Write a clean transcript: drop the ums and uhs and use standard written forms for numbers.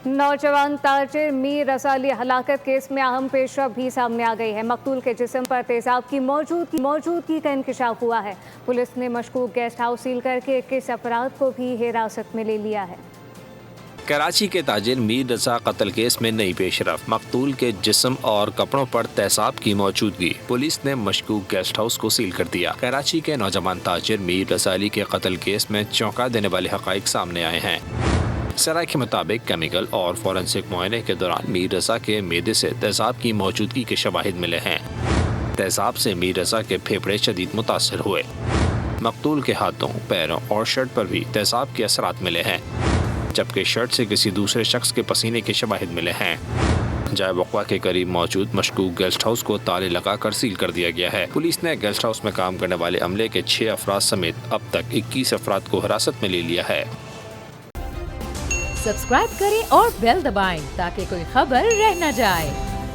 नौजवान ताजिर मीर रसाली हलाकत केस में अहम पेशरफ भी सामने आ गई है। मकतूल के जिस्म पर तेजाब की मौजूदगी का इंकशाफ हुआ है। पुलिस ने मशकूक गेस्ट हाउस सील करके 21 अफराद को भी हिरासत में ले लिया है। कराची के ताजिर मीर रजा कत्ल केस में नई पेशरफ, मकतूल के जिस्म और कपड़ों पर तेजाब की मौजूदगी। पुलिस ने मशकूक गेस्ट हाउस को सील कर दिया। कराची के नौजवान ताजिर मीर रसाली के कत्ल केस में चौंका देने वाले हकाइक सामने आए हैं। सराय के मुताबिक केमिकल और फॉरेंसिक मुआयने के दौरान मीर रजा के मेदे से तेजाब की मौजूदगी के शवाहिद मिले हैं। तेजाब से मीर रजा के फेफड़े शदीद मुतासर हुए। मकतूल के हाथों, पैरों और शर्ट पर भी तेजाब के असरात मिले हैं, जबकि शर्ट से किसी दूसरे शख्स के पसीने के शवाहिद मिले हैं। जाए वक़्वा के करीब मौजूद मशकूक गेस्ट हाउस को ताले लगाकर सील कर दिया गया है। पुलिस ने गेस्ट हाउस में काम करने वाले अमले के 6 अफराद समेत अब तक 21 अफराद को हिरासत में ले लिया है। सब्सक्राइब करें और बेल दबाएं ताकि कोई खबर रह न जाए।